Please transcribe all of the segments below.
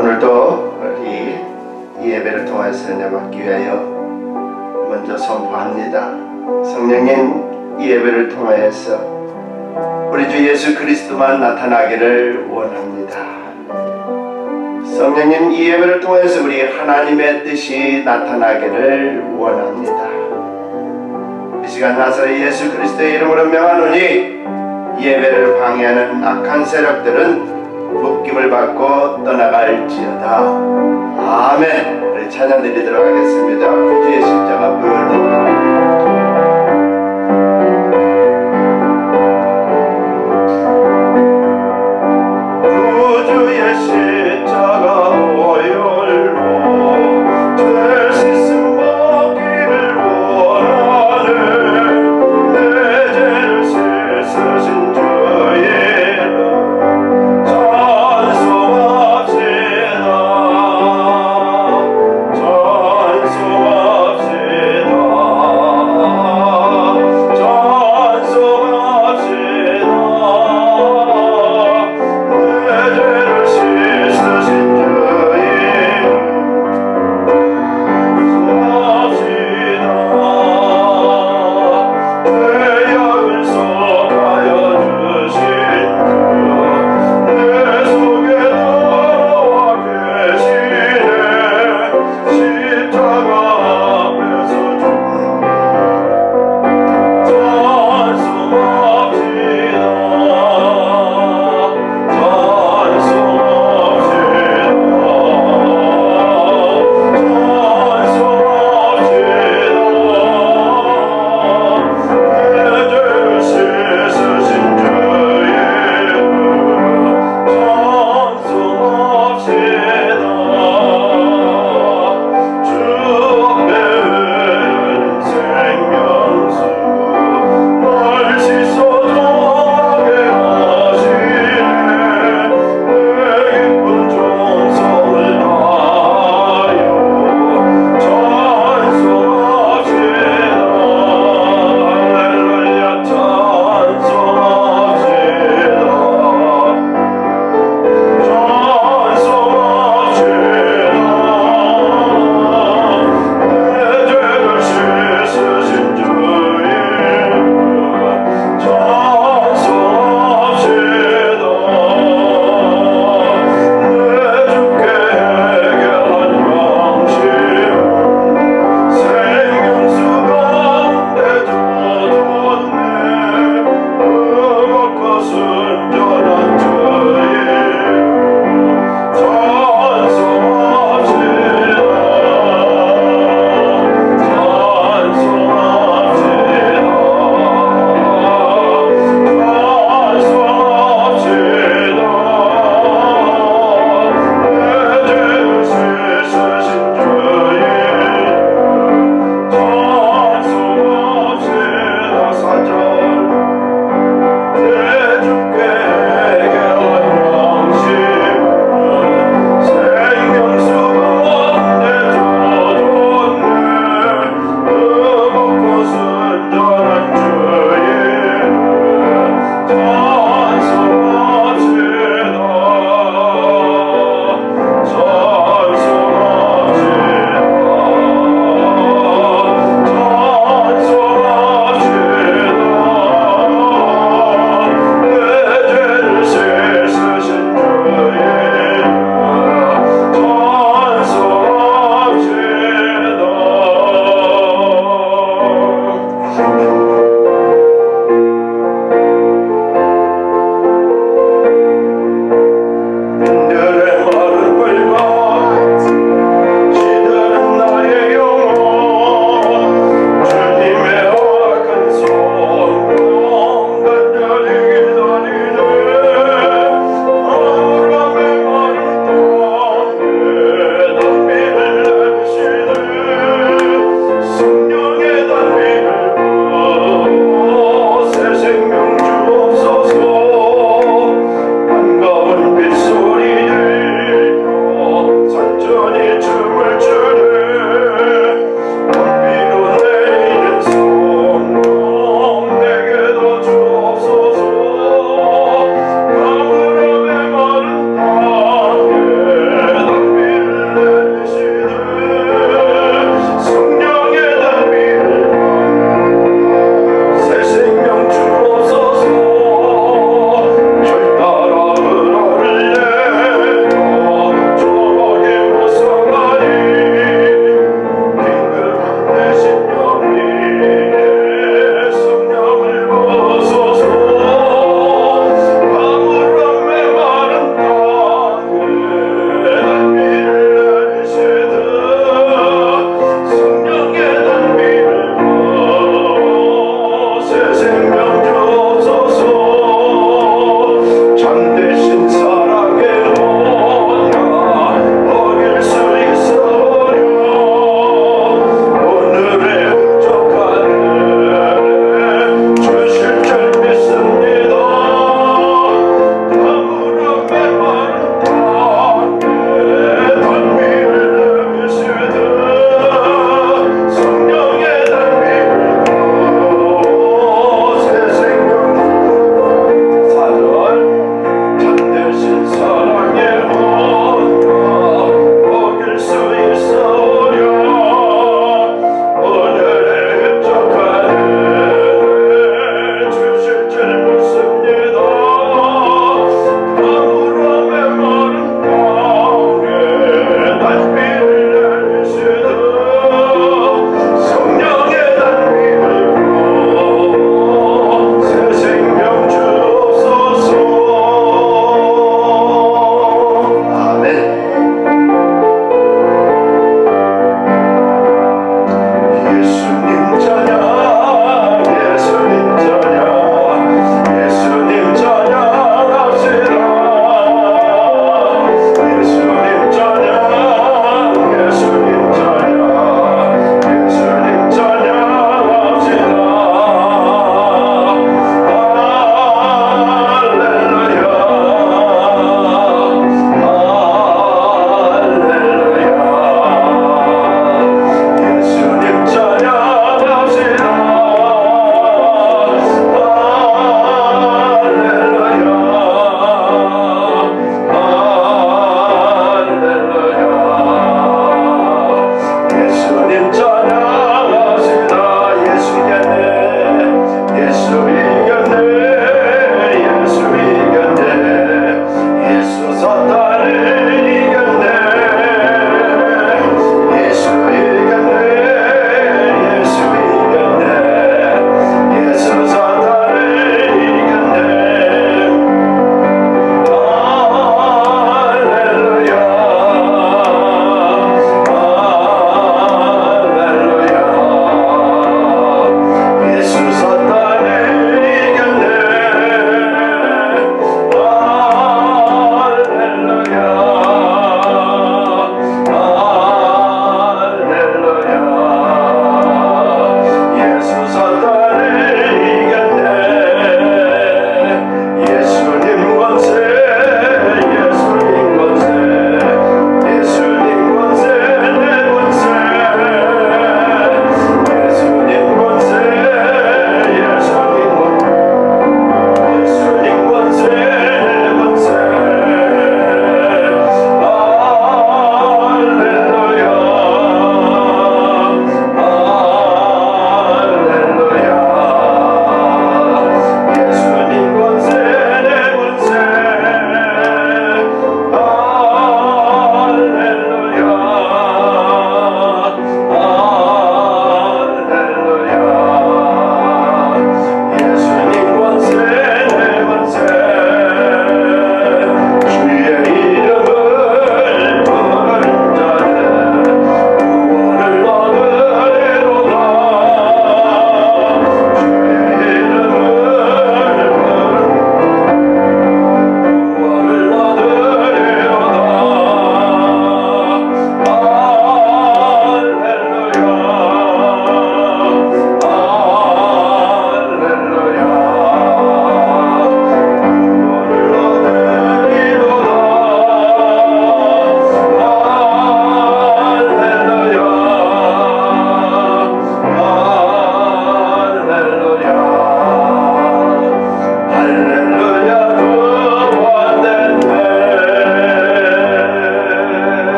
오늘도 우리 이 예배를 통해서 나누기 위하여 먼저 선포합니다. 성령님, 이 예배를 통하여서 우리 주 예수 그리스도만 나타나기를 원합니다. 성령님, 이 예배를 통해서 우리 하나님의 뜻이 나타나기를 원합니다. 이 시간 나사렛 예수 그리스도의 이름으로 명하노니 이 예배를 방해하는 악한 세력들은 묶임을 받고 떠나갈지어다. 아멘. 우리 찬양 드리도록 하겠습니다. 구주의 십자가 보혈로. 찬송합시다.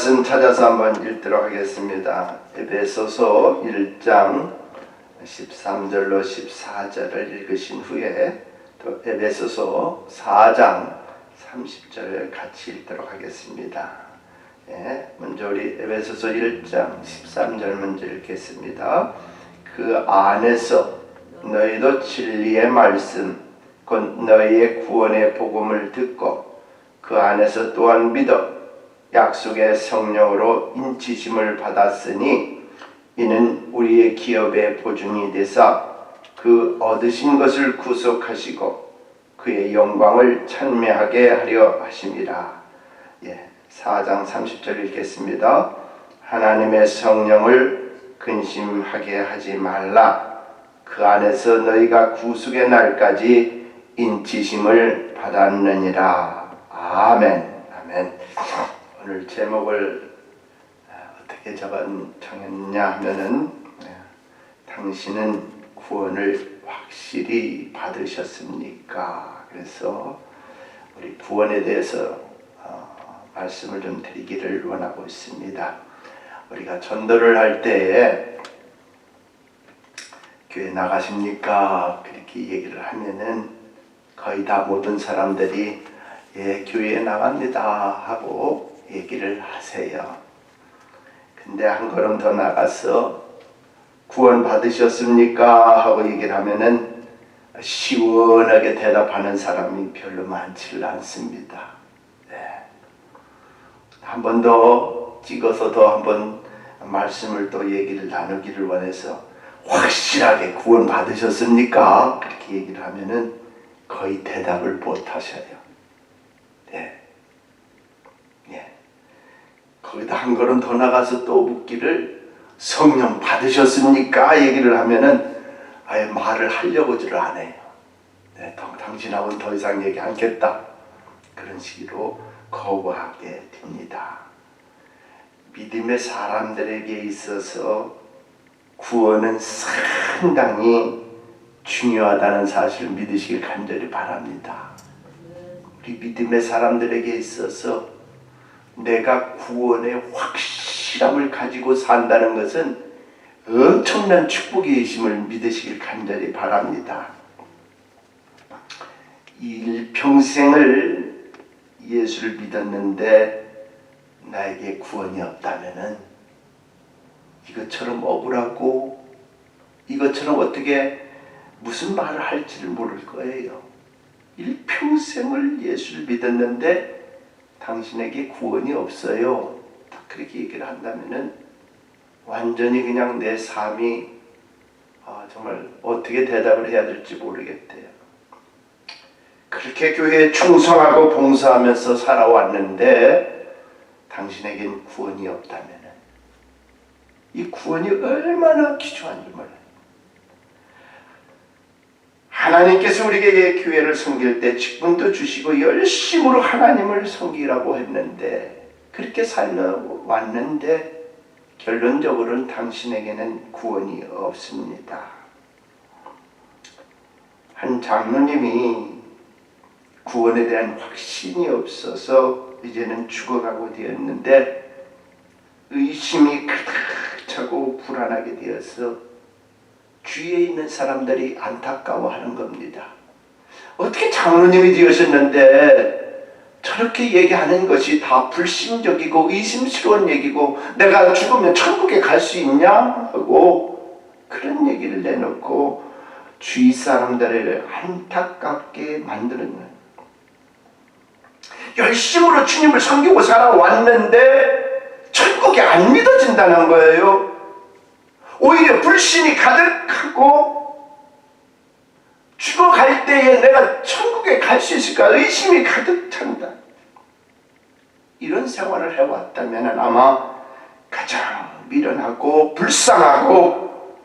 말씀 찾아서 한번 읽도록 하겠습니다. 에베소서 1장 13절로 14절을 읽으신 후에 또 에베소서 4장 30절을 같이 읽도록 하겠습니다. 먼저 우리 에베소서 1장 13절 먼저 읽겠습니다. 그 안에서 너희도 진리의 말씀 곧 너희의 구원의 복음을 듣고 그 안에서 또한 믿어 약속의 성령으로 인치심을 받았으니 이는 우리의 기업의 보증이 되사 그 얻으신 것을 구속하시고 그의 영광을 찬미하게 하려 하심이라. 4장 30절 읽겠습니다. 하나님의 성령을 근심하게 하지 말라. 그 안에서 너희가 구속의 날까지 인치심을 받았느니라. 아멘. 아멘. 오늘 제목을 어떻게 정했냐 하면은 당신은 구원을 확실히 받으셨습니까? 그래서 우리 구원에 대해서 말씀을 좀 드리기를 원하고 있습니다. 우리가 전도를 할 때에 교회 나가십니까? 그렇게 얘기를 하면은 거의 다 모든 사람들이 교회에 나갑니다 하고 얘기를 하세요. 근데 한 걸음 더 나가서 구원 받으셨습니까? 하고 얘기를 하면은 시원하게 대답하는 사람이 별로 많지를 않습니다. 한 번 더 찍어서 더 한번 말씀을 또 얘기를 나누기를 원해서 확실하게 구원 받으셨습니까? 그렇게 얘기를 하면은 거의 대답을 못 하셔요. 거기다 한 걸음 더 나가서 또 묻기를 성령 받으셨습니까? 얘기를 하면은 아예 말을 하려고지를 안 해요. 당신하고는 더 이상 얘기 않겠다. 그런 식으로 거부하게 됩니다. 믿음의 사람들에게 있어서 구원은 상당히 중요하다는 사실을 믿으시길 간절히 바랍니다. 우리 믿음의 사람들에게 있어서 내가 구원의 확실함을 가지고 산다는 것은 엄청난 축복이심을 믿으시길 간절히 바랍니다. 일평생을 예수를 믿었는데 나에게 구원이 없다면은 이것처럼 억울하고 이것처럼 어떻게 무슨 말을 할지를 모를 거예요. 일평생을 예수를 믿었는데 당신에게 구원이 없어요. 그렇게 얘기를 한다면은 완전히 그냥 내 삶이 정말 어떻게 대답을 해야 될지 모르겠대요. 그렇게 교회에 충성하고 봉사하면서 살아왔는데 당신에겐 구원이 없다면은 이 구원이 얼마나 귀중한지 몰라요. 하나님께서 우리에게 교회를 섬길 때 직분도 주시고 열심으로 하나님을 섬기라고 했는데 그렇게 살아왔는데 결론적으로는 당신에게는 구원이 없습니다. 한 장로님이 구원에 대한 확신이 없어서 이제는 죽어가고 되었는데 의심이 가득 차고 불안하게 되어서 주위에 있는 사람들이 안타까워하는 겁니다. 어떻게 장로님이 되었었는데 저렇게 얘기하는 것이 다 불신적이고 의심스러운 얘기고 내가 죽으면 천국에 갈 수 있냐 하고 그런 얘기를 내놓고 주위 사람들을 안타깝게 만드는 거예요. 열심으로 주님을 섬기고 살아왔는데 천국이 안 믿어진다는 거예요. 오히려 불신이 가득하고 죽어갈 때에 내가 천국에 갈 수 있을까 의심이 가득 찬다. 이런 생활을 해왔다면 아마 가장 미련하고 불쌍하고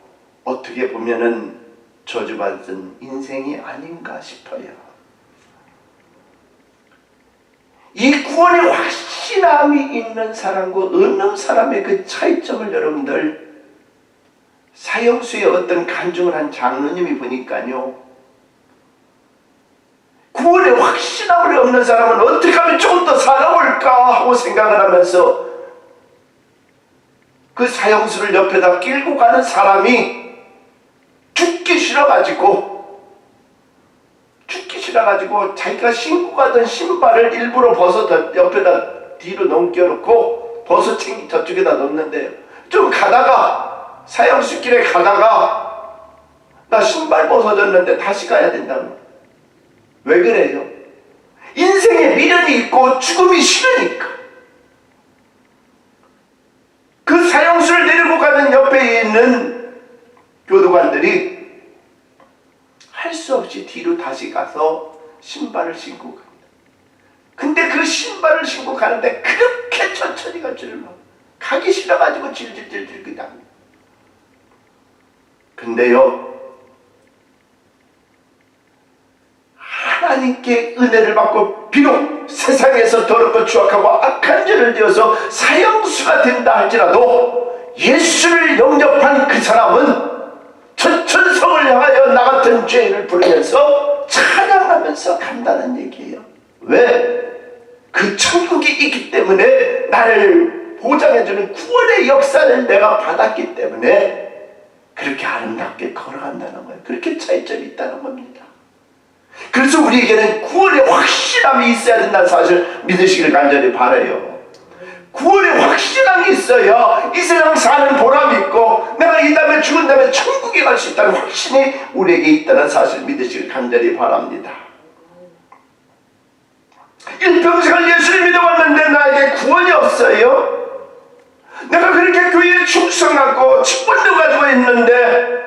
어떻게 보면은 저주받은 인생이 아닌가 싶어요. 이 구원의 확신함이 있는 사람과 없는 사람의 그 차이점을 여러분들 사형수의 어떤 간증을 한 장로님이 보니까요, 구원의 확신함을 없는 사람은 어떻게 하면 조금 더 살아볼까 하고 생각을 하면서 그 사형수를 옆에다 끌고 가는 사람이 죽기 싫어가지고 자기가 신고 가던 신발을 일부러 벗어서 옆에다 뒤로 넘겨놓고 벗어 챙기 저쪽에다 놓는데요. 좀 가다가 사형수길에 가다가 나 신발 벗어졌는데 다시 가야 된다고. 왜 그래요? 인생에 미련이 있고 죽음이 싫으니까. 그 사형수를 데리고 가는 옆에 있는 교도관들이 할 수 없이 뒤로 다시 가서 신발을 신고 갑니다. 근데 그 신발을 신고 가는데 그렇게 천천히 갈 줄을 몰라. 가기 싫어가지고 질질질질 그냥. 근데요, 하나님께 은혜를 받고 비록 세상에서 더럽고 추악하고 악한 죄를 지어서 사형수가 된다 할지라도 예수를 영접한 그 사람은 천천성을 향하여 나 같은 죄인을 부르면서 찬양하면서 간다는 얘기예요. 왜? 그 천국이 있기 때문에 나를 보장해주는 구원의 역사를 내가 받았기 때문에 그렇게 아름답게 걸어간다는 거예요. 그렇게 차이점이 있다는 겁니다. 그래서 우리에게는 구원의 확실함이 있어야 된다는 사실을 믿으시길 간절히 바라요. 구원의 확실함이 있어야 이 세상 사는 보람이 있고 내가 이 다음에 죽은 다음에 천국에 갈 수 있다는 확신이 우리에게 있다는 사실을 믿으시길 간절히 바랍니다. 일평생을 예수를 믿어왔는데 나에게 구원이 없어요? 내가 그렇게 교회에 충성하고 직분도 가지고 있는데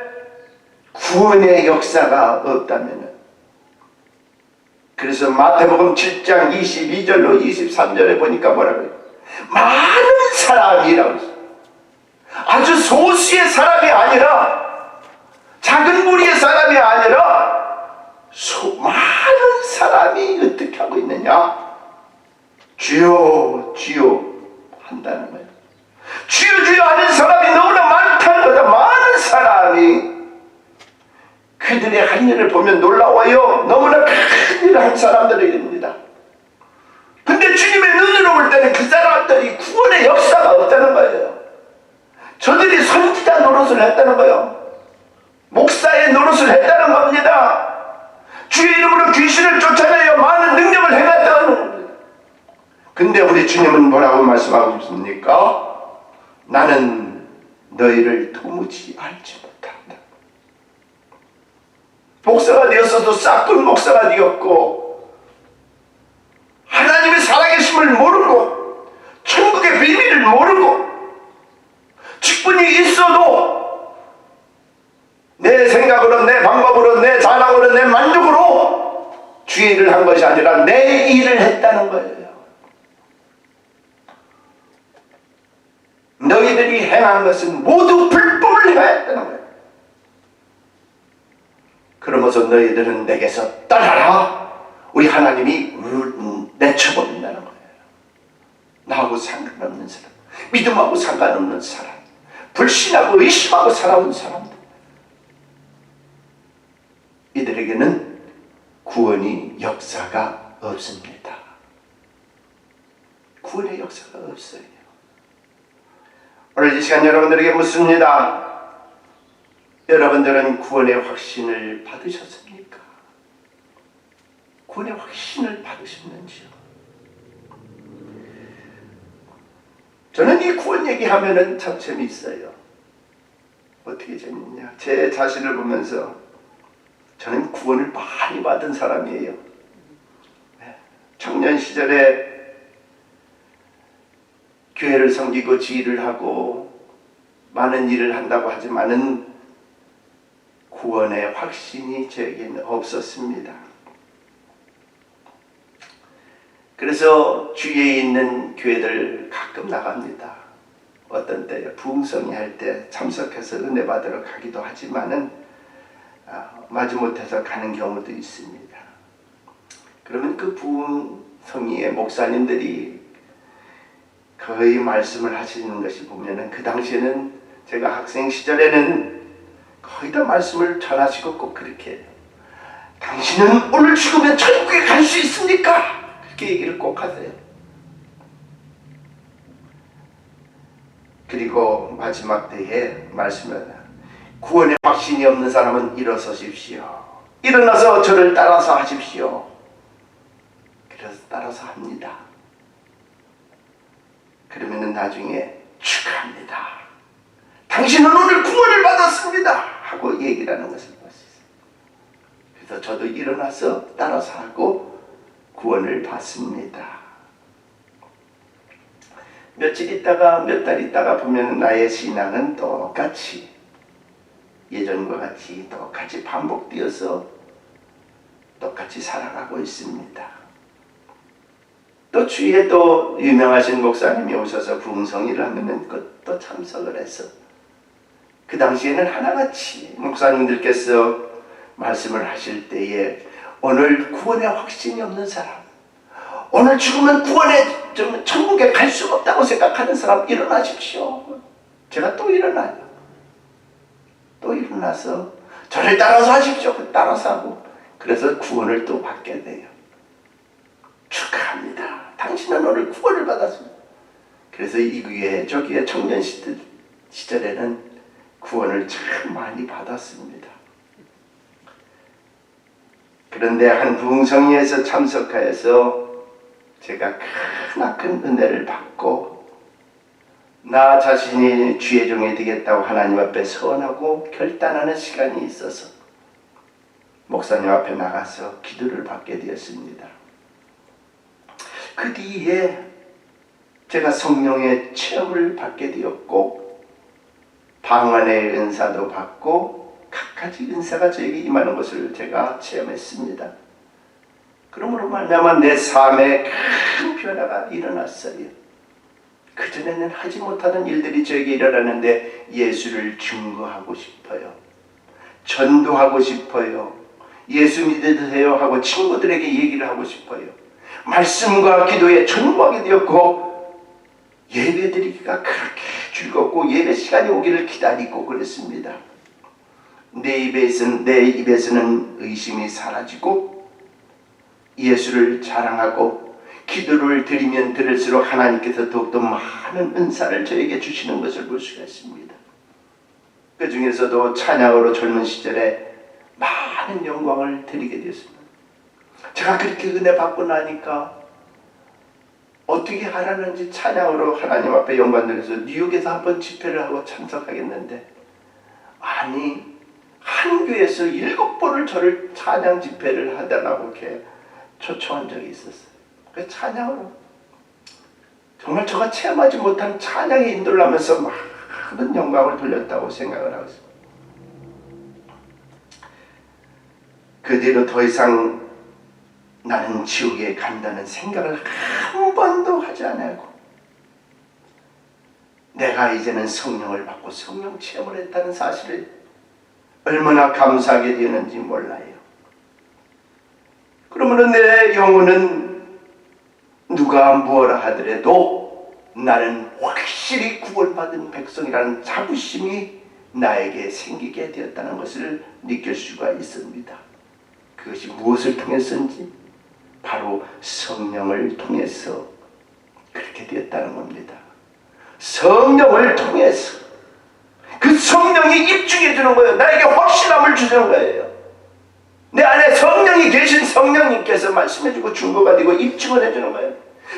구원의 역사가 없다면, 그래서 마태복음 7장 22절로 23절에 보니까 뭐라고요? 많은 사람이라고 했어요. 아주 소수의 사람이 아니라, 작은 무리의 사람이 아니라 많은 사람이 어떻게 하고 있느냐? 주여 주여 한다는 거예요. 주여 주여 하는 사람이 너무나 많다는 거다. 많은 사람이 그들의 한 일을 보면 놀라워요. 너무나 큰 일을 한 사람들입니다. 근데 주님의 눈으로 볼 때는 그 사람들이 구원의 역사가 없다는 거예요. 저들이 선지자 노릇을 했다는 거예요. 목사의 노릇을 했다는 겁니다. 주의 이름으로 귀신을 쫓아내어 많은 능력을 행했다는 겁니다. 근데 우리 주님은 뭐라고 말씀하고 있습니까? 나는 너희를 도무지 알지 못한다. 목사가 되었어도 싹군 목사가 되었고 하나님의 살아계심을 모르고 천국의 비밀을 모르고 직분이 있어도 내 생각으로 내 방법으로 내 자랑으로 내 만족으로 주의 일을 한 것이 아니라 내 일을 했다는 거예요. 너희들이 행한 것은 모두 불법을 행했다는 거예요. 그러면서 너희들은 내게서 떠나라. 우리 하나님이 내쳐버린다는 거예요. 나하고 상관없는 사람, 믿음하고 상관없는 사람, 불신하고 의심하고 살아온 사람들, 이들에게는 구원의 역사가 없습니다. 구원의 역사가 없어요. 오늘 이 시간 여러분들에게 묻습니다. 여러분들은 구원의 확신을 받으셨습니까? 구원의 확신을 받으셨는지요? 저는 이 구원 얘기하면은 참 재미있어요. 어떻게 재밌냐? 제 자신을 보면서 저는 구원을 많이 받은 사람이에요. 청년 시절에 교회를 섬기고 지휘를 하고 많은 일을 한다고 하지만은 구원의 확신이 저에게는 없었습니다. 그래서 주위에 있는 교회들 가끔 나갑니다. 어떤 때 부흥성이 할 때 참석해서 은혜 받으러 가기도 하지만은 마지못해서 가는 경우도 있습니다. 그러면 그 부흥성의의 목사님들이 거의 말씀을 하시는 것이 보면은, 그 당시에는 제가 학생 시절에는 거의 다 말씀을 전하시고 꼭 그렇게 해요. 당신은 오늘 죽으면 천국에 갈 수 있습니까? 그렇게 얘기를 꼭 하세요. 그리고 마지막 때에 말씀하다. 구원의 확신이 없는 사람은 일어서십시오. 일어나서 저를 따라서 하십시오. 그래서 따라서 합니다. 그러면 나중에 축하합니다. 당신은 오늘 구원을 받았습니다. 하고 얘기를 하는 것을 볼 수 있어요. 그래서 저도 일어나서 따라서 하고 구원을 받습니다. 며칠 있다가 몇 달 있다가 보면 나의 신앙은 똑같이 예전과 같이 똑같이 반복되어서 똑같이 살아가고 있습니다. 또 주위에 또 유명하신 목사님이 오셔서 부흥성의를 하면은 그것도 참석을 해서 그 당시에는 하나같이 목사님들께서 말씀을 하실 때에 오늘 구원의 확신이 없는 사람, 오늘 죽으면 구원의 천국에 갈 수 없다고 생각하는 사람 일어나십시오. 제가 또 일어나요. 또 일어나서 저를 따라서 하십시오. 따라서 하고 그래서 구원을 또 받게 돼요. 축하합니다. 당신은 오늘 구원을 받았습니다. 그래서 이 교회 저기에 청년 시절에는 구원을 참 많이 받았습니다. 그런데 한 부흥성회에서 참석하여서 제가 크나큰 은혜를 받고 나 자신이 주의 종이 되겠다고 하나님 앞에 서원하고 결단하는 시간이 있어서 목사님 앞에 나가서 기도를 받게 되었습니다. 그 뒤에 제가 성령의 체험을 받게 되었고 방언의 은사도 받고 각가지 은사가 저에게 임하는 것을 제가 체험했습니다. 그러므로 말미암아 내 삶에 큰 변화가 일어났어요. 그전에는 하지 못하던 일들이 저에게 일어났는데 예수를 증거하고 싶어요. 전도하고 싶어요. 예수 믿으세요 하고 친구들에게 얘기를 하고 싶어요. 말씀과 기도에 전무하게 되었고 예배드리기가 그렇게 즐겁고 예배 시간이 오기를 기다리고 그랬습니다. 내 입에서는 의심이 사라지고 예수를 자랑하고 기도를 드리면 드릴수록 하나님께서 더욱더 많은 은사를 저에게 주시는 것을 볼 수가 있습니다. 그 중에서도 찬양으로 젊은 시절에 많은 영광을 드리게 되었습니다. 제가 그렇게 은혜 받고 나니까 어떻게 하라는지 찬양으로 하나님 앞에 영광 드려서 뉴욕에서 한번 집회를 하고 참석하겠는데 아니 한 교회에서 7번을 저를 찬양 집회를 하달라고 이렇게 초청한 적이 있었어요. 그 찬양으로 정말 제가 체험하지 못한 찬양의 인도를 하면서 많은 영광을 돌렸다고 생각을 하고 있습니다. 그 뒤로 더 이상 나는 지옥에 간다는 생각을 한 번도 하지 않고 내가 이제는 성령을 받고 성령 체험을 했다는 사실을 얼마나 감사하게 되었는지 몰라요. 그러므로 내 영혼은 누가 무엇라 하더라도 나는 확실히 구원받은 백성이라는 자부심이 나에게 생기게 되었다는 것을 느낄 수가 있습니다. 그것이 무엇을 통해서인지 바로 성령을 통해서 그렇게 되었다는 겁니다. 성령을 통해서 그 성령이 입증해 주는 거예요. 나에게 확실함을 주는 거예요. 내 안에 성령이 계신 성령님께서 말씀해 주고 증거가 되고 입증을 해 주는 거예요.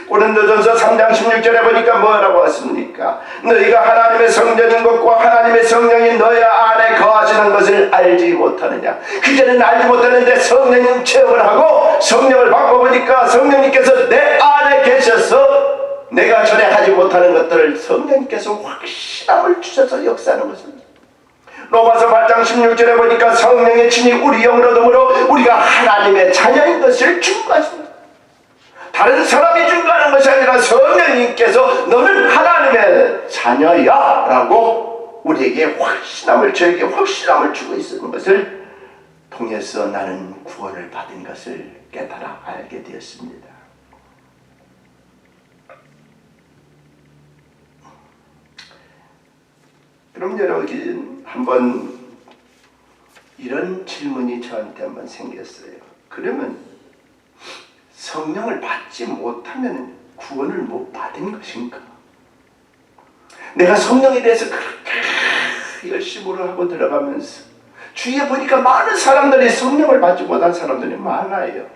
고린도전서 3장 16절에 보니까 뭐라고 했습니까? 너희가 하나님의 성전인 것과 하나님의 성령이 너희 안에 거하시는 것을 알지 못하느냐. 그전에는 알지 못하는데 성령님 체험을 하고 성령을 받고 보니까 성령님께서 내 안에 계셔서 내가 전에 하지 못하는 것들을 성령님께서 확실함을 주셔서 역사하는 것입니다. 로마서 8장 16절에 보니까 성령의 친히 우리 영으로 더불어 우리가 하나님의 자녀인 것을 증거하십니다. 다른 사람이 증거하는 것이 아니라 성령님께서 너는 하나님의 자녀야 라고 우리에게 저에게 확신함을 주고 있는 것을 통해서 나는 구원을 받은 것을 깨달아 알게 되었습니다. 그럼 여러분 한번 이런 질문이 저한테 한번 생겼어요. 그러면 성령을 받지 못하면 구원을 못 받은 것인가? 내가 성령에 대해서 그렇게 열심으로 하고 들어가면서 주위에 보니까 많은 사람들이 성령을 받지 못한 사람들이 많아요.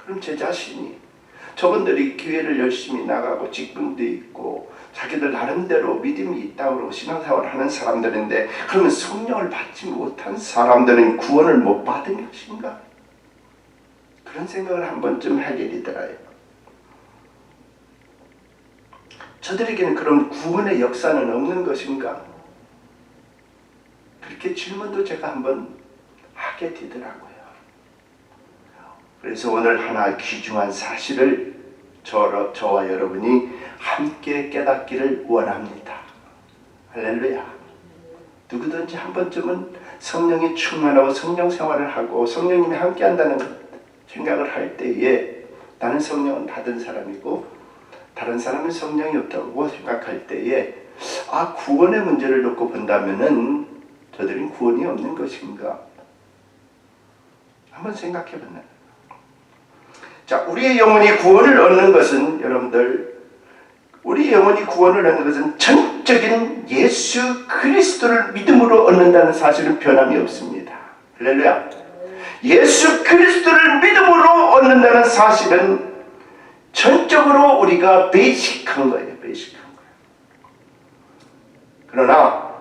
그럼 제 자신이 저분들이 교회를 열심히 나가고 직분도 있고 자기들 나름대로 믿음이 있다고 그러고 신앙생활을 하는 사람들인데, 그러면 성령을 받지 못한 사람들은 구원을 못 받은 것인가? 그런 생각을 한 번쯤 하게 되더라요. 저들에게는 그럼 구원의 역사는 없는 것인가? 그렇게 질문도 제가 한번 하게 되더라고요. 그래서 오늘 하나 귀중한 사실을 저와 여러분이 함께 깨닫기를 원합니다. 할렐루야. 누구든지 한 번쯤은 성령이 충만하고 성령 생활을 하고 성령님이 함께 한다는 생각을 할 때에, 나는 성령은 받은 사람이고 다른 사람은 성령이 없다고 생각할 때에, 구원의 문제를 놓고 본다면은 저들은 구원이 없는 것인가? 한번 생각해 보나요? 자, 우리의 영혼이 구원을 얻는 것은, 여러분들, 우리 영혼이 구원을 얻는 것은 전적인 예수 그리스도를 믿음으로 얻는다는 사실은 변함이 없습니다. 할렐루야. 예수 그리스도를 믿음으로 얻는다는 사실은 전적으로 우리가 베이직한 거예요. 베이직한 거예요. 그러나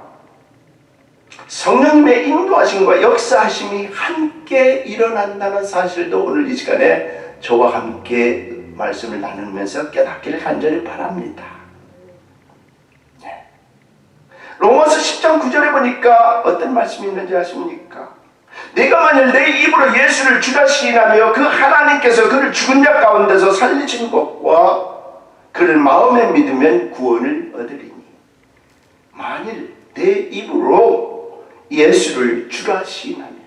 성령님의 인도하심과 역사하심이 함께 일어난다는 사실도 오늘 이 시간에 저와 함께 말씀을 나누면서 깨닫기를 간절히 바랍니다. 네. 로마서 10장 9절에 보니까 어떤 말씀이 있는지 아십니까? 내가 만일 내 입으로 예수를 주라 시인하며 그 하나님께서 그를 죽은 자 가운데서 살리신 것과 그를 마음에 믿으면 구원을 얻으리니. 만일 내 입으로 예수를 주라 시인하면,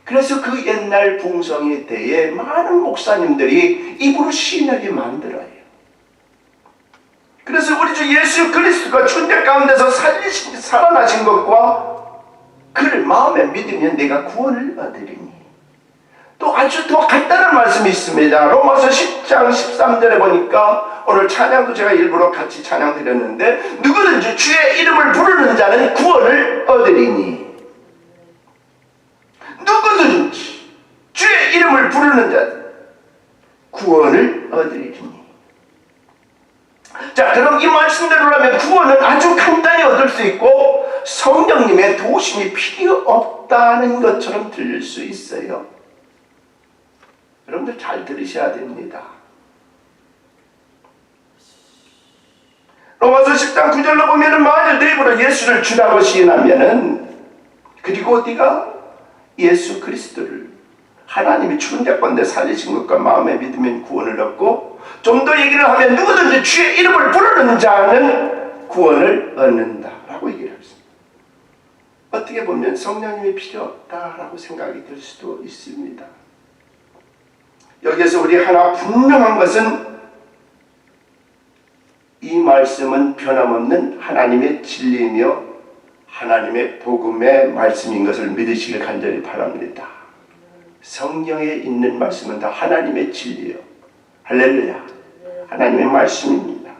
그래서 그 옛날 붕성에 대해 많은 목사님들이 입으로 시인하게 만들어요. 그래서 우리 주 예수 그리스도가 죽은 자 가운데서 살아나신 것과 그를 마음에 믿으면 내가 구원을 얻으리니. 또 아주 더 간단한 말씀이 있습니다. 로마서 10장 13절에 보니까, 오늘 찬양도 제가 일부러 같이 찬양 드렸는데, 누구든지 주의 이름을 부르는 자는 구원을 얻으리니. 누구든지 주의 이름을 부르는 자는 구원을 얻으리니. 자, 그럼 이 말씀대로라면 구원은 아주 간단히 얻을 수 있고 성령님의 도우심이 필요 없다는 것처럼 들릴 수 있어요. 여러분들 잘 들으셔야 됩니다. 로마서 10장 9절로 보면은, 만일 내 입으로 예수를 주라고 시인하면은, 그리고 네가 예수 그리스도를 하나님이 죽은 자 가운데 살리신 것과 마음에 믿으면 구원을 얻고, 좀 더 얘기를 하면 누구든지 주의 이름을 부르는 자는 구원을 얻는다 라고 얘기를 합니다. 어떻게 보면 성령님이 필요 없다라고 생각이 들 수도 있습니다. 여기에서 우리 하나 분명한 것은, 이 말씀은 변함없는 하나님의 진리이며 하나님의 복음의 말씀인 것을 믿으시길 간절히 바랍니다. 성경에 있는 말씀은 다 하나님의 진리예요. 할렐루야. 하나님의 말씀입니다.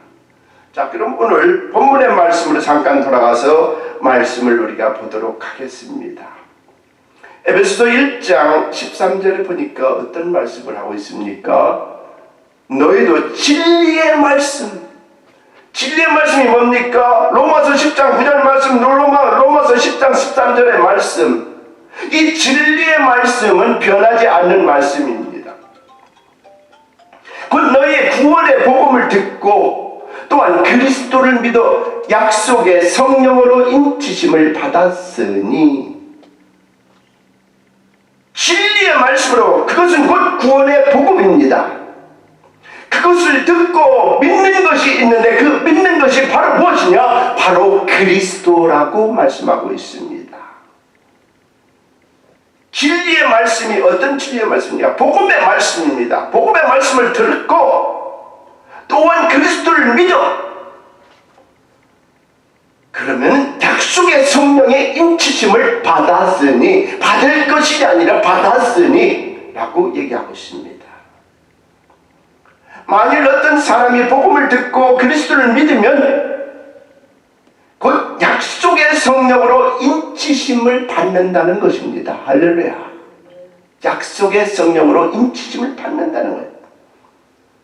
자, 그럼 오늘 본문의 말씀으로 잠깐 돌아가서 말씀을 우리가 보도록 하겠습니다. 에베소서 1장 13절에 보니까 어떤 말씀을 하고 있습니까? 너희도 진리의 말씀. 진리의 말씀이 뭡니까? 로마서 10장 9절 말씀, 로마서 10장 13절의 말씀. 이 진리의 말씀은 변하지 않는 말씀입니다. 곧 너희의 구원의 복음을 듣고 또한 그리스도를 믿어 약속의 성령으로 인치심을 받았으니. 진리의 말씀으로, 그것은 곧 구원의 복음입니다. 그것을 듣고 믿는 것이 있는데, 그 믿는 것이 바로 무엇이냐? 바로 그리스도라고 말씀하고 있습니다. 진리의 말씀이 어떤 진리의 말씀이냐? 복음의 말씀입니다. 복음의 말씀을 듣고 또한 그리스도를 믿어. 그러면 약속의 성령의 인치심을 받았으니, 받을 것이 아니라 받았으니 라고 얘기하고 있습니다. 만일 어떤 사람이 복음을 듣고 그리스도를 믿으면 곧 약속의 성령으로 인치심을 받는다는 것입니다. 할렐루야. 약속의 성령으로 인치심을 받는다는 거예요.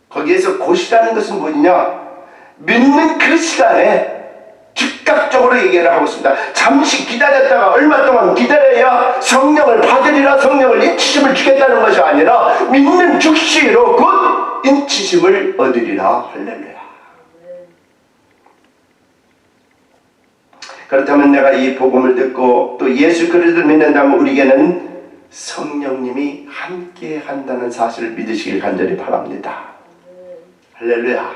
거기에서 곧이라는 것은 뭐냐? 믿는 그 시간에 즉각적으로 얘기를 하고 있습니다. 잠시 기다렸다가 얼마 동안 기다려야 성령을 받으리라, 성령을 인치심을 주겠다는 것이 아니라 믿는 즉시로 곧 인치심을 얻으리라. 할렐루야. 그렇다면 내가 이 복음을 듣고 또 예수 그리스도를 믿는다면 우리에게는 성령님이 함께 한다는 사실을 믿으시길 간절히 바랍니다. 할렐루야.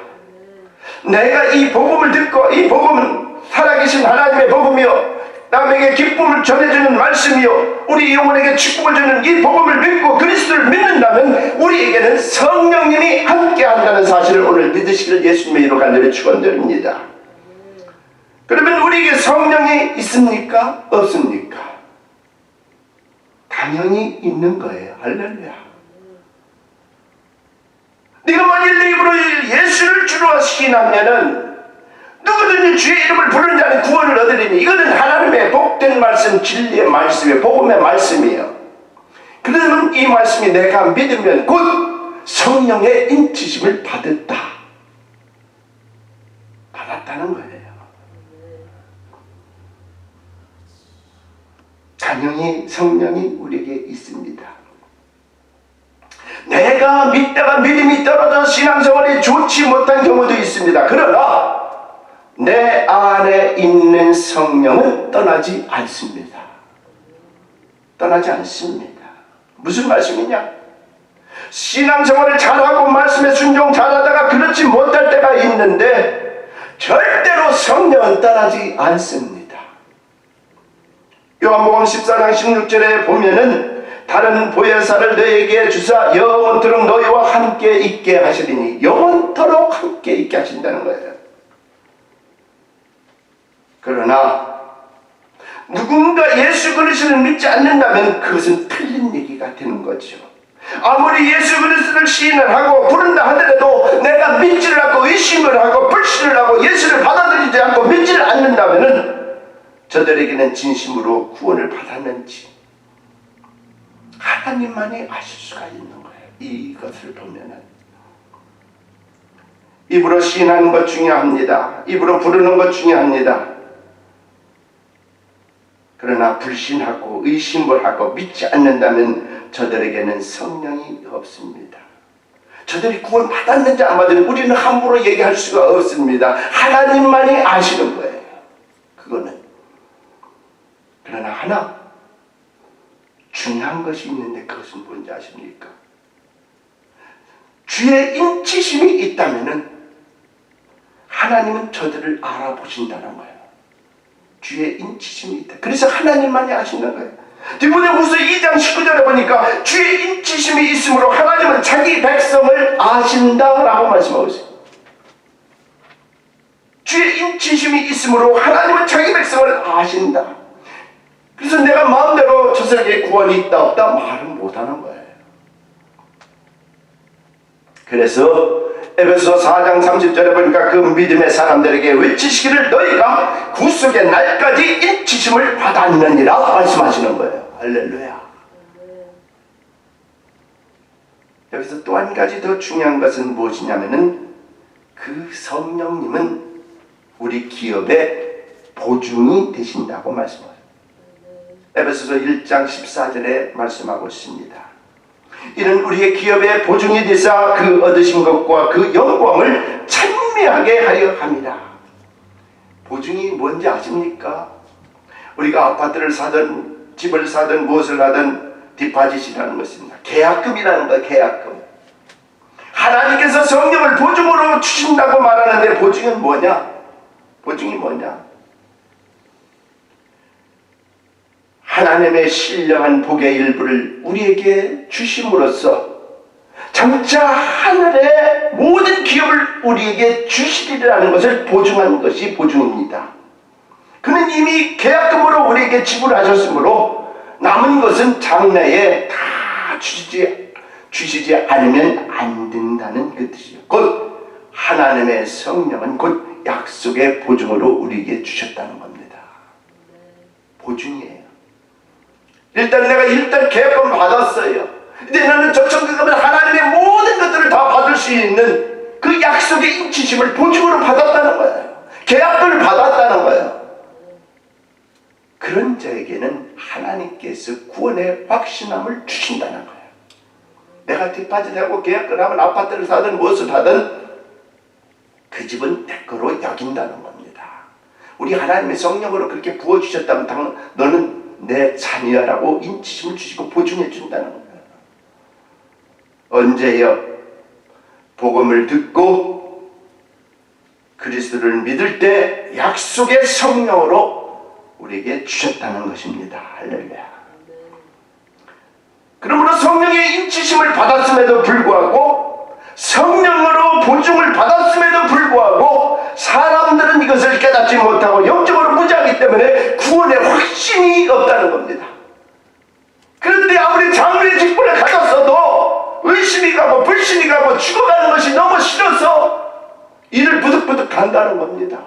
내가 이 복음을 듣고, 이 복음은 살아계신 하나님의 복음이요 남에게 기쁨을 전해주는 말씀이요 우리 영혼에게 축복을 주는 이 복음을 믿고 그리스도를 믿는다면 우리에게는 성령님이 함께 한다는 사실을 오늘 믿으시기를 예수님의 이름으로 간절히 축원드립니다. 그러면 우리에게 성령이 있습니까? 없습니까? 당연히 있는 거예요. 할렐루야. 네가 만일 내 입으로 예수를 주로 시인하면은 누구든지 주의 이름을 부르는 자는 구원을 얻으리니 이거는 하나님의 복된 말씀, 진리의 말씀이에요. 복음의 말씀이에요. 그러면 이 말씀이 내가 믿으면 곧 성령의 인치심을 받았다는 거예요. 당연히 성령이 우리에게 있습니다. 내가 믿다가 믿음이 떨어져 신앙생활이 좋지 못한 경우도 있습니다. 그러나 내 안에 있는 성령은 떠나지 않습니다. 떠나지 않습니다. 무슨 말씀이냐? 신앙생활을 잘하고 말씀에 순종 잘하다가 그렇지 못할 때가 있는데 절대로 성령은 떠나지 않습니다. 요한복음 14장 16절에 보면은 다른 보혜사를 너에게 주사 영원토록 너희와 함께 있게 하시리니 영원토록 함께 있게 하신다는 거예요. 그러나 누군가 예수 그리스도를 믿지 않는다면 그것은 틀린 얘기가 되는 거죠. 아무리 예수 그리스도를 시인을 하고 부른다 하더라도 내가 믿지를 않고 의심을 하고 불신을 하고 예수를 받아들이지 않고 믿지를 않는다면 저들에게는 진심으로 구원을 받았는지 하나님만이 아실 수가 있는 거예요. 이것을 보면은 입으로 시인하는 것 중요합니다. 입으로 부르는 것 중요합니다. 그러나 불신하고 의심을 하고 믿지 않는다면 저들에게는 성령이 없습니다. 저들이 구원 받았는지 안 받았는지 우리는 함부로 얘기할 수가 없습니다. 하나님만이 아시는 거예요. 그거는. 그러나 하나 중요한 것이 있는데 그것은 뭔지 아십니까? 주의 인치심이 있다면은 하나님은 저들을 알아보신다는 거예요. 주의 인치심이 있다. 그래서 하나님만이 아시는 거예요. 디모데후서 2장 19절에 보니까 주의 인치심이 있으므로 하나님은 자기 백성을 아신다라고 말씀하고 있어요. 주의 인치심이 있으므로 하나님은 자기 백성을 아신다. 그래서 내가 마음대로 저 세계에 구원이 있다 없다 말은 못하는 거예요. 그래서 에베소 4장 30절에 보니까 그 믿음의 사람들에게 외치시기를 너희가 구속의 날까지 인치심을 받았느니라 말씀하시는 거예요. 할렐루야. 여기서 또 한 가지 더 중요한 것은 무엇이냐면은 그 성령님은 우리 기업의 보증이 되신다고 말씀하세요. 에베소서 1장 14절에 말씀하고 있습니다. 이는 우리의 기업의 보증이 되사 그 얻으신 것과 그 영광을 찬미하게 하려 합니다. 보증이 뭔지 아십니까? 우리가 아파트를 사든 집을 사든 무엇을 하든 디파짓이라는 것입니다. 계약금이라는 거예요. 계약금. 하나님께서 성령을 보증으로 주신다고 말하는데 보증은 뭐냐? 보증이 뭐냐? 하나님의 신령한 복의 일부를 우리에게 주심으로써 장차 하늘의 모든 기업을 우리에게 주시리라는 것을 보증한 것이 보증입니다. 그는 이미 계약금으로 우리에게 지불하셨으므로 남은 것은 장래에 다 주시지 않으면 안 된다는 그 뜻이요. 곧 하나님의 성령은 곧 약속의 보증으로 우리에게 주셨다는 겁니다. 보증이에요. 일단 계약금 받았어요. 이제 나는 저 천국 가면 하나님의 모든 것들을 다 받을 수 있는 그 약속의 인치심을 보증으로 받았다는 거예요. 계약금을 받았다는 거예요. 그런 자에게는 하나님께서 구원의 확신함을 주신다는 거예요. 내가 뒷바지하고 계약을 하면 아파트를 사든 무엇을 하든 그 집은 내 거로 여긴다는 겁니다. 우리 하나님의 성령으로 그렇게 부어주셨다면 너는 내 자녀라고 인치심을 주시고 보증해 준다는 거예요. 언제요? 복음을 듣고 그리스도를 믿을 때 약속의 성령으로 우리에게 주셨다는 것입니다. 할렐루야. 그러므로 성령의 인치심을 받았음에도 불구하고 성령으로 보증을 받았음에도 불구하고 사람들은 이것을 깨닫지 못하고 영적으로 무지하기 때문에 구원의 확신이 없다는 겁니다. 그런데 아무리 장로의 직분을 가졌어도 의심이 가고 불신이 가고 죽어가는 것이 너무 싫어서 이를 부득부득 간다는 겁니다.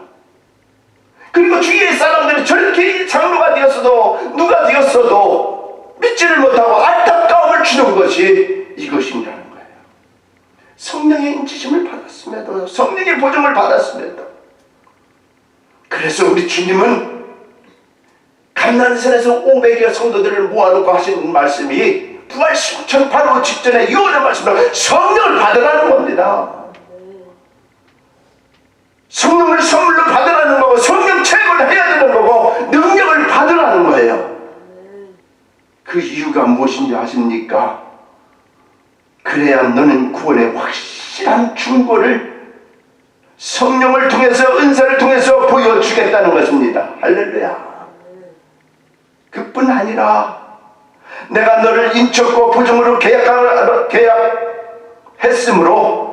그리고 주위의 사람들이 저렇게 장로가 되었어도 누가 되었어도 믿지를 못하고 안타까움을 주는 것이 이것이라는 거예요. 성령의 인치심을 받았음에도 성령의 보증을 받았음에도 그래서 우리 주님은 감난산에서 500여 성도들을 모아놓고 하시는 말씀이 부활 승천 바로 직전에 요한의 말씀으로 성령을 받으라는 겁니다. 성령을 선물로 받으라는 거고 성령 체험을 해야 되는 거고 능력을 받으라는 거예요. 그 이유가 무엇인지 아십니까? 그래야 너는 구원의 확실한 충고를 성령을 통해서 은사를 통해서 보여주겠다는 것입니다. 할렐루야. 그뿐 아니라 내가 너를 인쳤고 보증으로 계약했으므로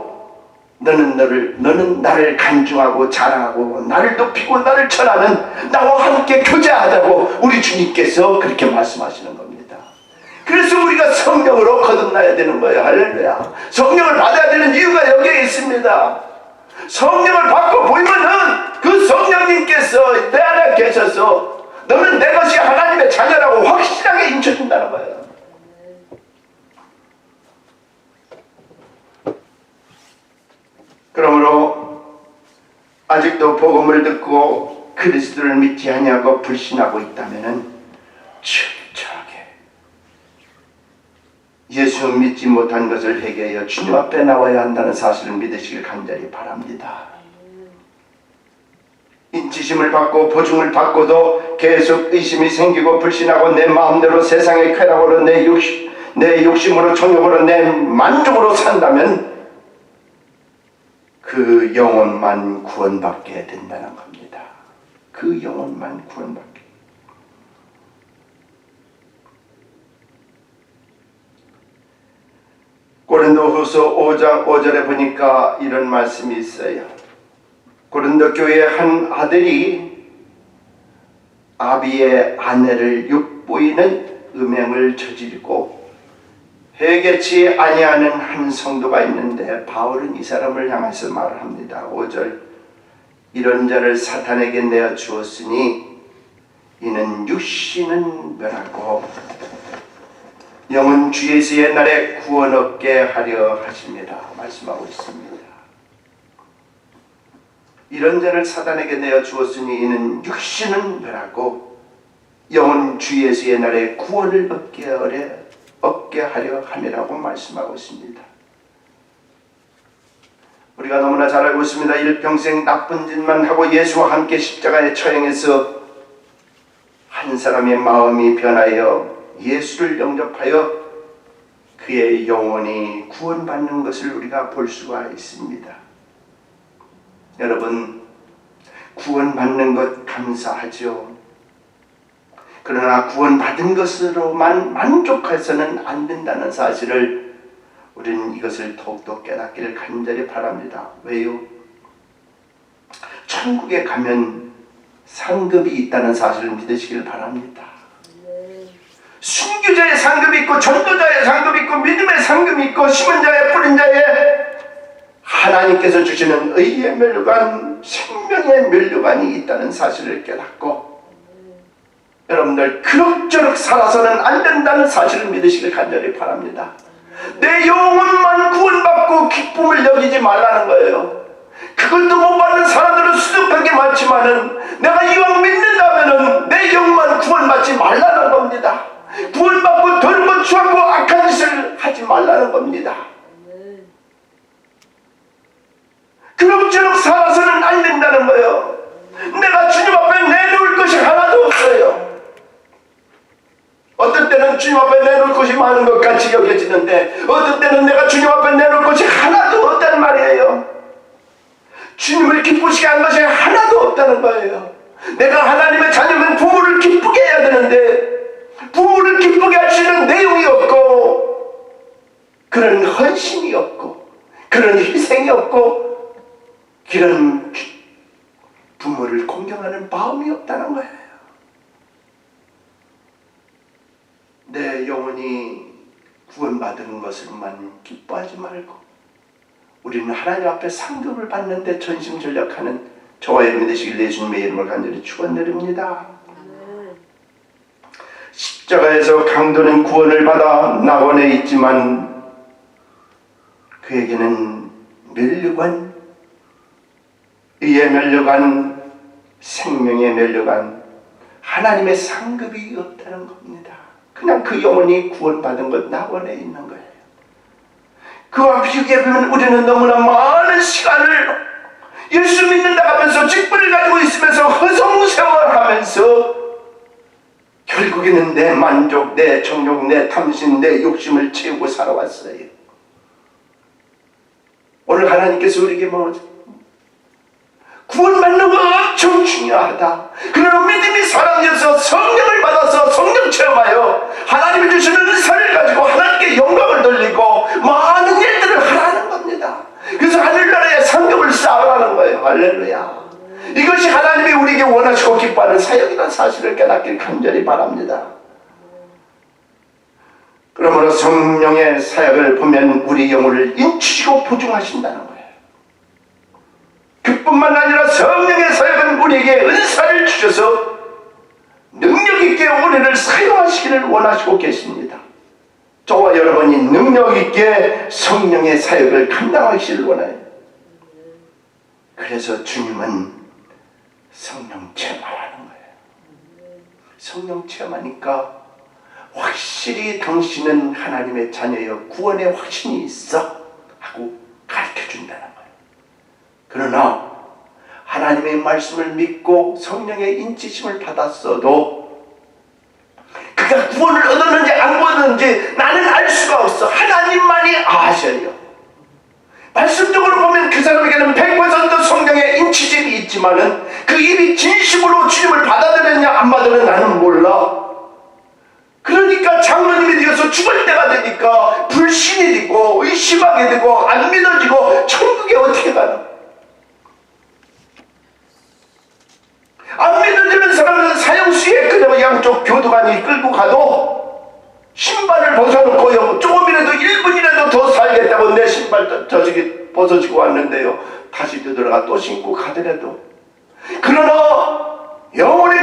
너는 나를 간중하고 자랑하고 나를 높이고 나를 전하는 나와 함께 교제하자고 우리 주님께서 그렇게 말씀하시는 겁니다. 그래서 우리가 성령으로 거듭나야 되는 거예요. 할렐루야. 성령을 받아야 되는 이유가 여기에 있습니다. 성령을 받고 보이면은 그 성령님께서 내 안에 계셔서 너는 내 것이 하나님의 자녀라고 확실하게 인쳐준다는 거예요. 그러므로 아직도 복음을 듣고 그리스도를 믿지 아니하고 불신하고 있다면은 철저하게 예수 믿지 못한 것을 회개하여 주님 앞에 나와야 한다는 사실을 믿으시길 간절히 바랍니다. 인치심을 받고 보증을 받고도 계속 의심이 생기고 불신하고 내 마음대로 세상의 쾌락으로 내 욕심으로 정욕으로 내 만족으로 산다면 그 영혼만 구원받게 된다는 겁니다. 그 영혼만 구원받게. 고린도후서 5장 5절에 보니까 이런 말씀이 있어요. 고린도 교회의 한 아들이 아비의 아내를 욕보이는 음행을 저지르고 회개치 아니하는 한 성도가 있는데 바울은 이 사람을 향해서 말을 합니다. 5절 이런 자를 사탄에게 내어 주었으니 이는 육신은 멸하고 영은 주 예수의 날에 구원 얻게 하려 하십니다. 말씀하고 있습니다. 이런 자를 사탄에게 내어 주었으니 이는 육신은 멸하고 영은 주 예수의 날에 구원을 얻게 하려 함이라고 말씀하고 있습니다. 우리가 너무나 잘 알고 있습니다. 일평생 나쁜 짓만 하고 예수와 함께 십자가에 처형해서 한 사람의 마음이 변하여 예수를 영접하여 그의 영혼이 구원받는 것을 우리가 볼 수가 있습니다. 여러분, 구원받는 것 감사하죠. 그러나 구원받은 것으로만 만족해서는 안 된다는 사실을 우리는 이것을 더욱더 깨닫기를 간절히 바랍니다. 왜요? 천국에 가면 상급이 있다는 사실을 믿으시길 바랍니다. 순교자의 상급이 있고 전도자의 상급이 있고 믿음의 상급이 있고 심은 자의 뿌린 자의 하나님께서 주시는 의의 멸류관, 생명의 멸류관이 있다는 사실을 깨닫고 여러분들 그럭저럭 살아서는 안 된다는 사실을 믿으시길 간절히 바랍니다. 내 영혼만 구원받고 기쁨을 여기지 말라는 거예요. 그것도 못 받는 사람들은 수두룩하게 많지만은 내가 이왕 믿는다면은 내 영만 구원받지 말라는 겁니다. 구원받고 더럽고 추하고 악한 짓을 하지 말라는 겁니다. 그럭저럭 살아서는 안 된다는 거예요. 내가 주님 앞에 내놓을 것이 하나도 없어요. 어떤 때는 주님 앞에 내놓을 것이 많은 것 같이 여겨지는데 어떤 때는 내가 주님 앞에 내놓을 것이 하나도 없다는 말이에요. 주님을 기쁘시게 한 것이 하나도 없다는 거예요. 내가 하나님의 자녀면 부모를 기쁘게 해야 되는데 부모를 기쁘게 할 수 있는 내용이 없고 그런 헌신이 없고 그런 희생이 없고 그런 부모를 공경하는 마음이 없다는 거예요. 내 영혼이 구원받은 것을만 기뻐하지 말고 우리는 하나님 앞에 상급을 받는데 전심전력하는 저와 여러분이 되시길 예수님의 이름을 간절히 축원드립니다. 십자가에서 강도는 구원을 받아 낙원에 있지만 그에게는 멸류관, 의의 멸류관, 생명의 멸류관, 하나님의 상급이 없다는 겁니다. 그냥 그 영혼이 구원받은 것 낙원에 있는 거예요. 그와 비교해보면 우리는 너무나 많은 시간을 예수 믿는다 하면서 직분을 가지고 있으면서 허송세월하면서 결국에는 내 만족, 내 정욕, 내 탐심, 내 욕심을 채우고 살아왔어요. 오늘 하나님께서 우리에게 구원받는 거 엄청 중요하다. 그러나 믿음이 사람이어서 성령을 받아서 성령 체험하여 하나님이 주시는 은사를 가지고 하나님께 영광을 돌리고 많은 일들을 하라는 겁니다. 그래서 하늘나라에 상급을 쌓으라는 거예요. 할렐루야. 이것이 하나님이 우리에게 원하시고 기뻐하는 사역이라는 사실을 깨닫길 간절히 바랍니다. 그러므로 성령의 사역을 보면 우리 영혼을 인치시고 보증하신다는 거예요. 그뿐만 아니라 성령의 사역은 우리에게 은사를 주셔서 능력 있게 우리를 사용하시기를 원하시고 계십니다. 저와 여러분이 능력 있게 성령의 사역을 감당하시기를 원해요. 그래서 주님은 성령 체험하라는 거예요. 성령 체험하니까 확실히 당신은 하나님의 자녀여 구원의 확신이 있어 하고 가르쳐준다는 거예요. 그러나 하나님의 말씀을 믿고 성령의 인치심을 받았어도 그가 구원을 얻었는지 안 얻었는지 나는 알 수가 없어. 하나님만이 아셔요. 말씀적으로 보면 그 사람에게는 100% 성령의 인치심이 있지만은 그 입이 진심으로 주님을 받아들였냐 안 받아들였냐 나는 몰라. 그러니까 장로님이 되어서 죽을 때가 되니까 불신이 되고 의심하게 되고 안 믿어지고 천국에 어떻게 가나. 안 믿어지는 사람은 사형수에 그냥 양쪽 교도관이 끌고 가도 신발을 벗어놓고 조금이라도 1분이라도 더 살겠다고 내 신발 저기 벗어지고 왔는데요. 다시 되돌아가 또 신고 가더라도 그러나 영혼의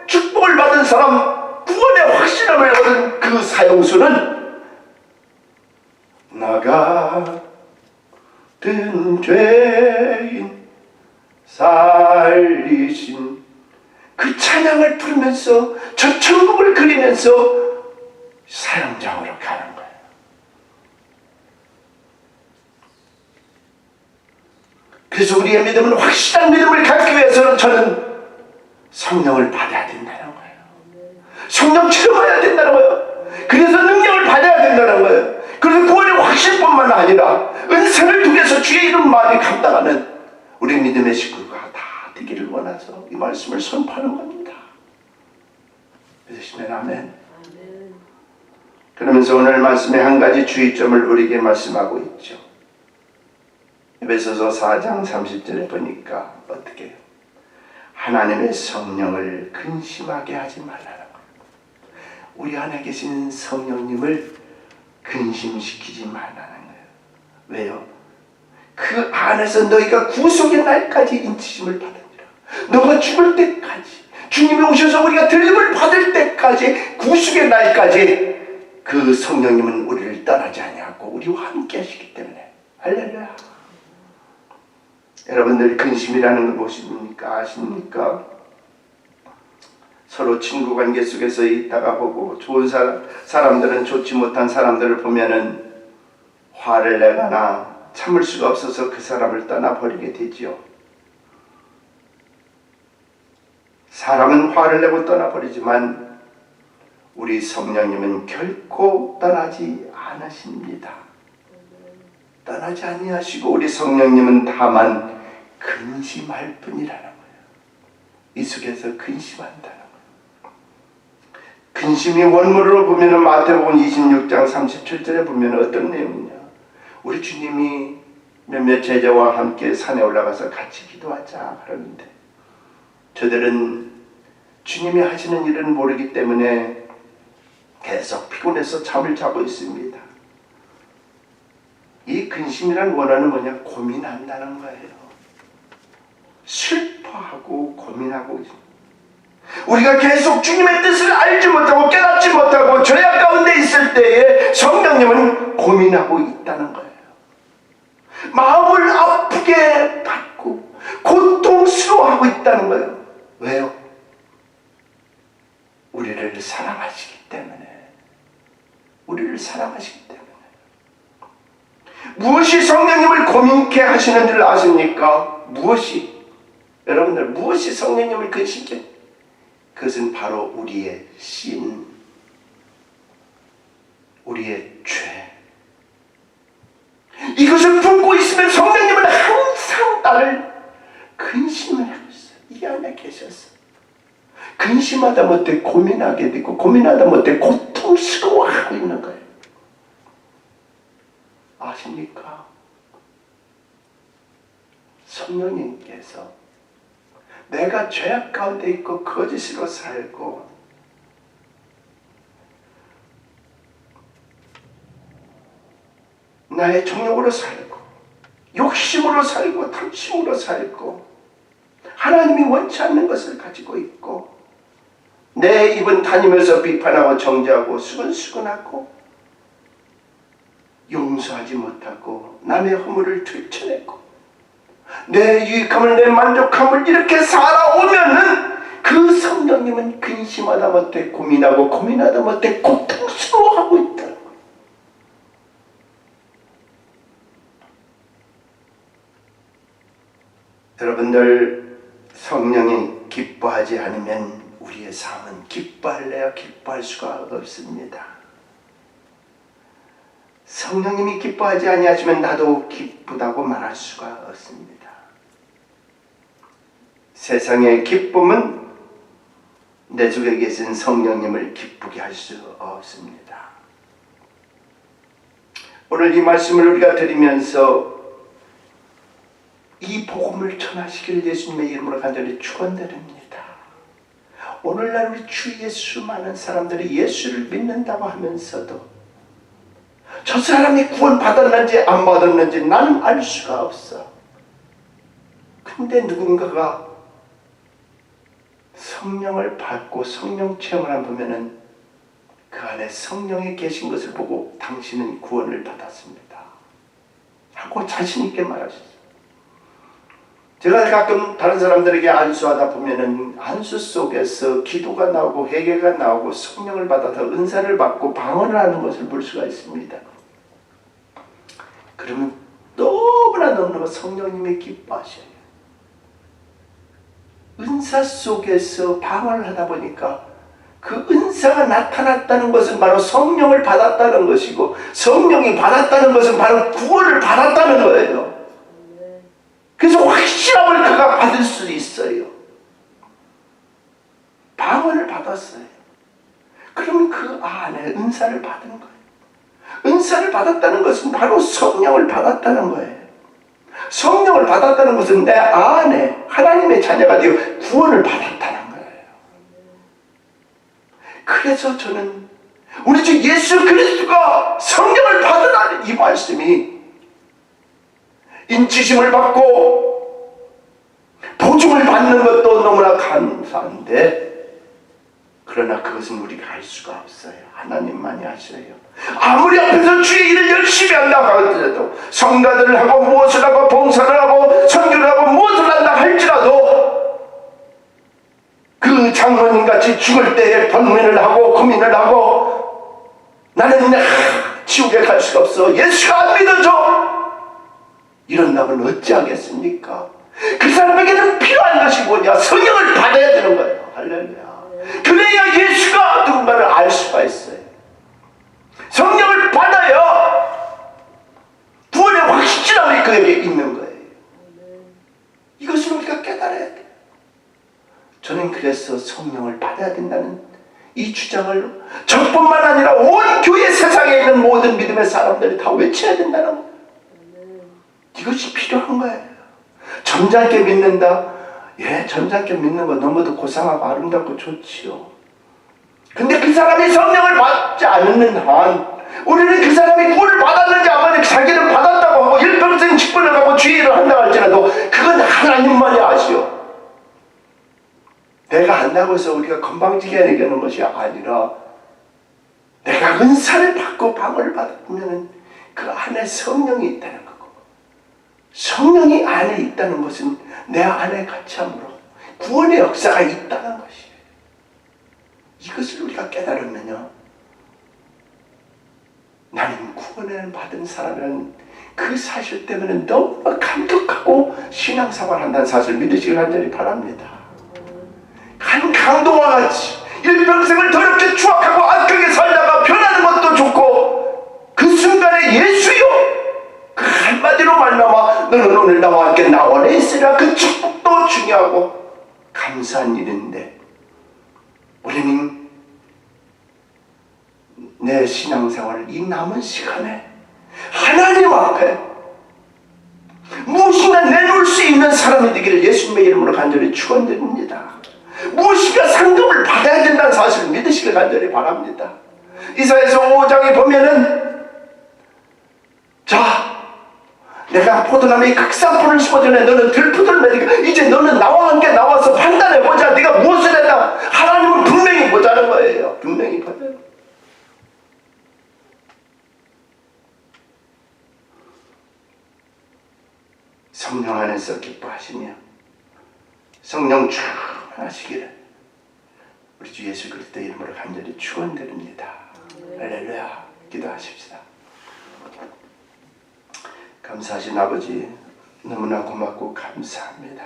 축복을 받은 사람 구원의 확신함을 얻은 그 사형수는 나 같은 죄인 살리신 그 찬양을 부르면서 저 천국을 그리면서 사형장으로 가는 거예요. 그래서 우리의 믿음은 확실한 믿음을 갖기 위해서는 저는 성령을 받아야 된다는 거예요. 성령 체험해야 된다는 거예요. 그래서 능력을 받아야 된다는 거예요. 그래서 구원의 확신뿐만 아니라 은사를 통해서 주의 이름 많이 감당하는 우리 믿음의 식구가 다 되기를 원해서 이 말씀을 선포하는 겁니다. 믿으시면 아멘. 그러면서 오늘 말씀의 한 가지 주의점을 우리에게 말씀하고 있죠. 에베소서 4장 30절에 보니까 어떻게 해요? 하나님의 성령을 근심하게 하지 말라는 거예요. 우리 안에 계신 성령님을 근심시키지 말라는 거예요. 왜요? 그 안에서 너희가 구속의 날까지 인치심을 받으니라. 너가 죽을 때까지, 주님이 오셔서 우리가 들림을 받을 때까지, 구속의 날까지 그 성령님은 우리를 떠나지 아니하고 우리와 함께 하시기 때문에. 할렐루야. 여러분들, 근심이라는 걸 무엇입니까? 아십니까? 서로 친구 관계 속에서 있다가 보고 좋은 사람들은 좋지 못한 사람들을 보면은 화를 내거나 참을 수가 없어서 그 사람을 떠나버리게 되지요. 사람은 화를 내고 떠나버리지만 우리 성령님은 결코 떠나지 않으십니다. 떠나지 아니하시고 우리 성령님은 다만 근심할 뿐이라는 거예요. 이 속에서 근심한다는 거예요. 근심이 원문으로 보면 마태복음 26장 37절에 보면 어떤 내용이냐. 우리 주님이 몇몇 제자와 함께 산에 올라가서 같이 기도하자 그러는데 저들은 주님이 하시는 일은 모르기 때문에 계속 피곤해서 잠을 자고 있습니다. 이 근심이란 원어는 뭐냐? 고민한다는 거예요. 슬퍼하고 고민하고 있습니다. 우리가 계속 주님의 뜻을 알지 못하고 깨닫지 못하고 죄악 가운데 있을 때에 성령님은 고민하고 있다는 거예요. 마음을 아프게 받고 고통스러워하고 있다는 거예요. 왜요? 우리를 사랑하시기 때문에. 우리를 사랑하시기 때문에. 무엇이 성령님을 고민케 하시는 줄 아십니까? 무엇이? 여러분들, 무엇이 성령님을 근심케? 그것은 바로 우리의 신, 우리의 죄. 이것을 품고 있으면 성령님은 항상 나를 근심을 하고 있어요. 이 안에 계셔서 근심하다 못해 고민하게 되고 고민하다 못해 고통스러워하고 있는 거예요. 아십니까? 성령님께서 내가 죄악 가운데 있고 거짓으로 살고 나의 정욕으로 살고 욕심으로 살고 탐심으로 살고 하나님이 원치 않는 것을 가지고 있고 내 입은 다니면서 비판하고 정죄하고 수근수근하고 용서하지 못하고 남의 허물을 들춰내고 내 유익함을 내 만족함을 이렇게 살아오면은 그 성령님은 근심하다 못해 고민하고 고민하다 못해 고통스러워하고 있다는 거예요. 여러분들, 성령이 기뻐하지 않으면 우리의 삶은 기뻐할래야 기뻐할 수가 없습니다. 성령님이 기뻐하지 아니하시면 나도 기쁘다고 말할 수가 없습니다. 세상의 기쁨은 내 속에 계신 성령님을 기쁘게 할 수 없습니다. 오늘 이 말씀을 우리가 드리면서 이 복음을 전하시기를 예수님의 이름으로 간절히 축원드립니다. 오늘날 우리 주 예수 많은 사람들이 예수를 믿는다고 하면서도 저 사람이 구원 받았는지 안 받았는지 나는 알 수가 없어. 근데 누군가가 성령을 받고 성령 체험을 해보면은 그 안에 성령이 계신 것을 보고 당신은 구원을 받았습니다 하고 자신 있게 말하셨어요. 제가 가끔 다른 사람들에게 안수하다 보면은 안수 속에서 기도가 나오고 회개가 나오고 성령을 받아서 은사를 받고 방언을 하는 것을 볼 수가 있습니다. 그러면 너무나 성령님이 기뻐하셔요. 은사 속에서 방언을 하다 보니까 그 은사가 나타났다는 것은 바로 성령을 받았다는 것이고 성령이 받았다는 것은 바로 구원을 받았다는 거예요. 그래서 확실함을 그가 받을 수 있어요. 방언을 받았어요. 그러면 그 안에 은사를 받은 거예요. 은사를 받았다는 것은 바로 성령을 받았다는 거예요. 성령을 받았다는 것은 내 안에 하나님의 자녀가 되어 구원을 받았다는 거예요. 그래서 저는 우리 주 예수 그리스도가 성령을 받으라는 이 말씀이 인치심을 받고 보증을 받는 것도 너무나 감사한데, 그러나 그것은 우리가 할 수가 없어요. 하나님만이 하셔요. 아무리 앞에서 주의 일을 열심히 한다고 하더라도, 성가들을 하고 무엇을 하고 봉사를 하고 선교를 하고 무엇을 한다 할지라도, 그 장로님같이 죽을 때에 번민을 하고 고민을 하고 나는 지옥에 갈 수가 없어, 예수가 안 믿어져, 이런다면 어찌하겠습니까? 그 사람에게는 필요한 것이 뭐냐? 성령을 받아야 되는 거예요. 할렐루야. 그래야 예수가 누군가를 알 수가 있어요. 성령을 받아야 구원의 확실함이 그에게 있는 거예요. 이것을 우리가 깨달아야 돼요. 저는 그래서 성령을 받아야 된다는 이 주장을 저뿐만 아니라 온 교회 세상에 있는 모든 믿음의 사람들이 다 외쳐야 된다는 거예요. 이것이 필요한 거예요. 점잖게 믿는다. 예, 점잖게 믿는 거 너무도 고상하고 아름답고 좋지요. 근데 그 사람이 성령을 받지 않는 한, 우리는 그 사람이 구원을 받았는지 안 받았는지 자기는 받았다고 하고 일평생 직분을 하고 주의를 한다고 할지라도 그건 하나님만이 아시오. 내가 안다고 해서 우리가 건방지게 얘기하는 것이 아니라, 내가 은사를 받고 방언을 받으면 그 안에 성령이 있다는 거고, 성령이 안에 있다는 것은 내 안에 같이함으로 구원의 역사가 있다는 것이에요. 이것을 우리가 깨달으면요, 나는 구원을 받은 사람이라는 그 사실 때문에 너무 감격하고 신앙생활을 한다는 사실을 믿으시길 간절히 바랍니다. 한 강도와 같이 일평생을 더럽게 추악하고 악하게 살다가 변하는 것도 좋고, 그 순간에 예수여, 그 한마디로 말미암아 너는 오늘 나와 함께 나 안에 있으라, 그 축복도 중요하고 감사한 일인데, 우리는 내 신앙생활을 이 남은 시간에 하나님 앞에 무엇인가 내놓을 수 있는 사람이 되기를 예수님의 이름으로 간절히 축원드립니다. 무엇인가 상급을 받아야 된다는 사실을 믿으시길 간절히 바랍니다. 이사야서 5장에 보면은, 자, 내가 포도나무에 극산풀을 심어주네, 너는 들푸들 맺으니까 이제 너는 나와 함께 나와서 판단해보자. 네가 무엇을 했나? 하나님은 분명히 보자는 거예요. 분명히 보자. 성령 안에서 기뻐하시며 성령 충만하시기를 우리 주 예수 그리스도의 이름으로 간절히 축원드립니다. 할렐루야. 기도하십시다. 감사하신 아버지, 너무나 고맙고 감사합니다.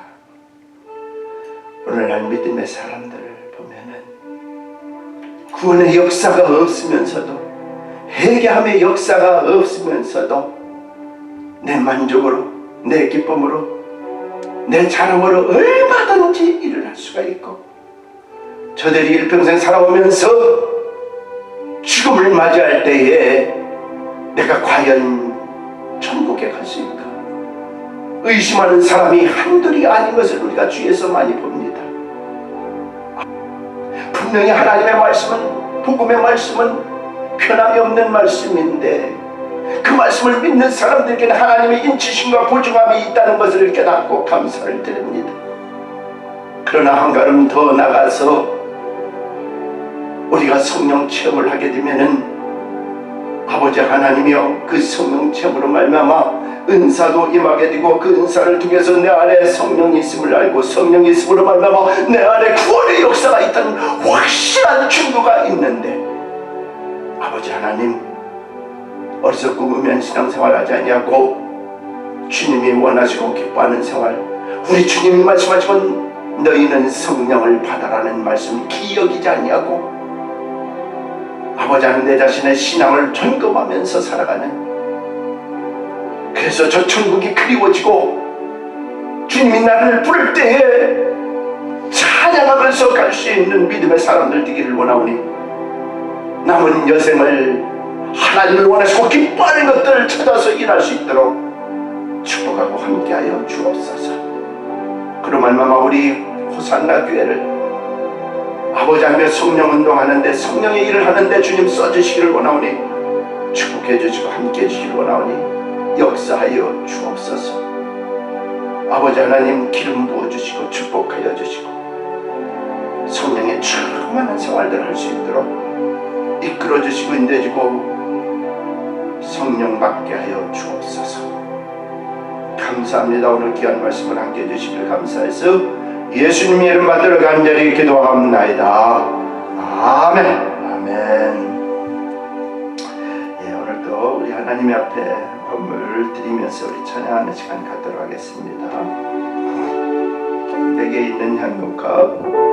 오늘날 믿음의 사람들을 보면은 구원의 역사가 없으면서도, 회개함의 역사가 없으면서도 내 만족으로, 내 기쁨으로, 내 자랑으로 얼마든지 일을 할 수가 있고, 저들이 일평생 살아오면서 죽음을 맞이할 때에 내가 과연 천국에 갈 수 있을까? 의심하는 사람이 한둘이 아닌 것을 우리가 주위에서 많이 봅니다. 분명히 하나님의 말씀은, 복음의 말씀은 변함이 없는 말씀인데, 그 말씀을 믿는 사람들에게는 하나님의 인치심과 보증함이 있다는 것을 깨닫고 감사를 드립니다. 그러나 한 걸음 더 나가서 우리가 성령 체험을 하게 되면은, 아버지 하나님이여, 그 성령 체험으로 말미암아 은사도 임하게 되고, 그 은사를 통해서 내 안에 성령이 있음을 알고, 성령이 있음으로 말미암아 내 안에 구원의 역사가 있다는 확실한 증거가 있는데, 아버지 하나님, 어리석고 우매한 신앙생활 하지 아니하고 주님이 원하시고 기뻐하는 생활, 우리 주님이 말씀하시건 너희는 성령을 받아라는 말씀 기억이지 아니하고, 아버지 하나님, 내 자신의 신앙을 점검하면서 살아가는, 그래서 저 천국이 그리워지고 주님이 나를 부를 때에 찬양하면서 갈 수 있는 믿음의 사람들 되기를 원하오니, 남은 여생을 하나님을 원하시고 기뻐하는 것들을 찾아서 일할 수 있도록 축복하고 함께하여 주옵소서. 그로 말미암아 우리 호산나 교회를 아버지 하며 성령 운동하는데, 성령의 일을 하는데 주님 써주시기를 원하오니, 축복해 주시고 함께해 주시기를 원하오니 역사하여 주옵소서. 아버지 하나님 기름 부어주시고 축복하여 주시고 성령의 충만한 생활들을 할 수 있도록 이끌어 주시고 인도해주고 성령 받게 하여 주옵소서. 감사합니다. 오늘 귀한 말씀을 함께 해주시길 감사해서 예수님의 이름 받들어 간절히 기도합나이다. 아멘. 아멘. 예, 오늘도 우리 하나님 앞에 헌물을 드리면서 우리 찬양하는 시간 갖도록 하겠습니다. 내게 있는 향유컵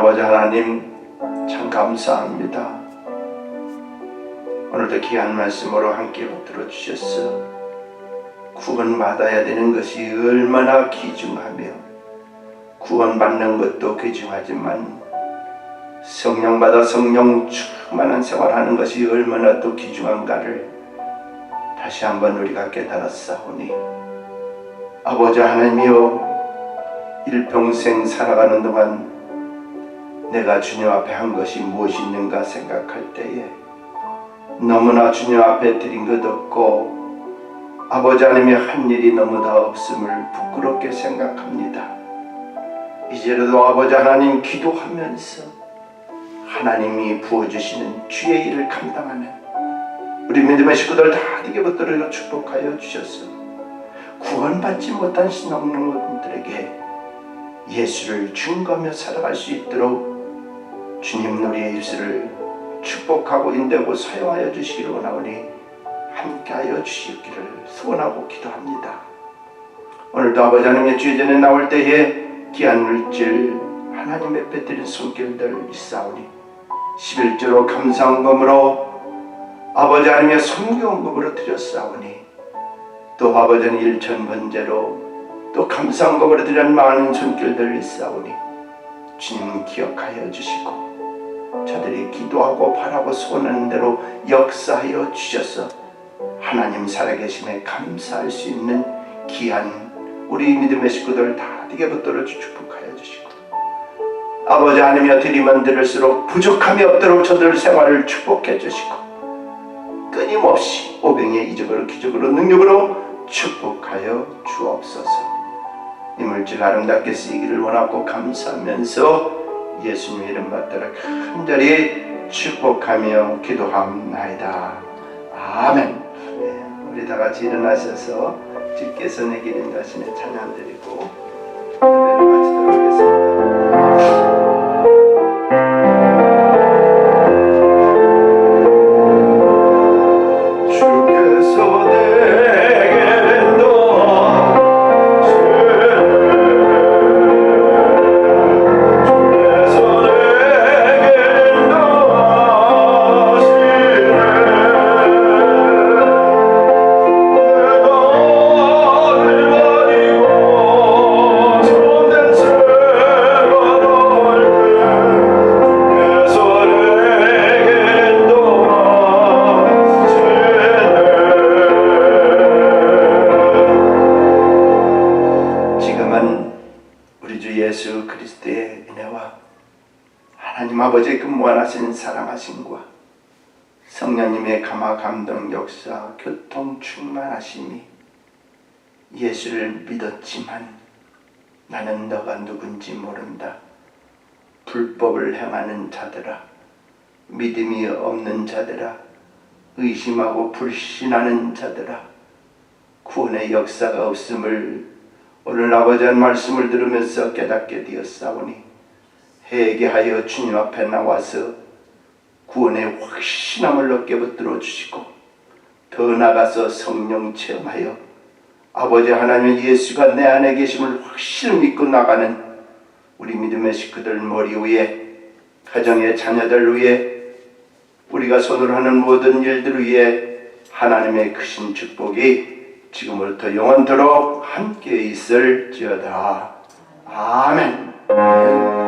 아버지 하나님 참 감사합니다. 오늘도 귀한 말씀으로 함께 붙들어 주셨어. 구원받아야 되는 것이 얼마나 귀중하며 구원받는 것도 귀중하지만 성령받아 성령 충만한 생활하는 것이 얼마나 또 귀중한가를 다시 한번 우리가 깨달았사오니 아버지 하나님이여 일평생 살아가는 동안 내가 주님 앞에 한 것이 무엇이 있는가 생각할 때에 너무나 주님 앞에 드린 것 없고 아버지 하나님이 한 일이 너무 다 없음을 부끄럽게 생각합니다. 이제라도 아버지 하나님 기도하면서 하나님이 부어주시는 주의 일을 감당하는 우리 믿음의 식구들 다 되게 붙들어 축복하여 주셔서 구원받지 못한 신앙인들에게 예수를 증거하며 살아갈 수 있도록 주님 우리의 입술을 축복하고 인도하고 사용하여 주시기를 원하오니 함께하여 주시기를 소원하고 기도합니다. 오늘도 아버지 하나님의 주의전에 나올 때에 귀한 물질 하나님 앞에 드린 손길들 있사오니 11조로 감사헌금으로 아버지 하나님의 성경헌금으로 드렸사오니 또 아버지는 일천번제로 또 감사헌금으로 드린 많은 손길들 있사오니 주님 기억하여 주시고 저들이 기도하고 바라고 소원하는 대로 역사하여 주셔서 하나님 살아계심에 감사할 수 있는 귀한 우리 믿음의 식구들 다 되게 붙들어 축복하여 주시고 아버지 하나님이여 드리면 들을수록 부족함이 없도록 저들 생활을 축복해 주시고 끊임없이 오병의 이적으로 기적으로 능력으로 축복하여 주옵소서. 이 물질 아름답게 쓰이기를 원하고 감사하면서 예수님 이름 받들어 간절히 축복하며 기도합나이다. 아멘. 네, 우리 다 같이 일어나셔서 주께서 내게 있는 자신의 찬양 드리고 예배를 마치도록 하겠습니다. 하나님 아버지의 그 무한하신 사랑하심과 성령님의 감화 감동 역사 교통 충만하심이 예수를 믿었지만 나는 너가 누군지 모른다. 불법을 행하는 자들아, 믿음이 없는 자들아, 의심하고 불신하는 자들아, 구원의 역사가 없음을 오늘 아버지의 말씀을 들으면서 깨닫게 되었사오니 회개하여 주님 앞에 나와서 구원의 확신함을 얻게 붙들어 주시고 더 나아가서 성령 체험하여 아버지 하나님 예수가 내 안에 계심을 확실히 믿고 나가는 우리 믿음의 식구들 머리 위에, 가정의 자녀들 위에, 우리가 손으로 하는 모든 일들 위에 하나님의 크신 축복이 지금부터 영원토록 함께 있을지어다. 아멘.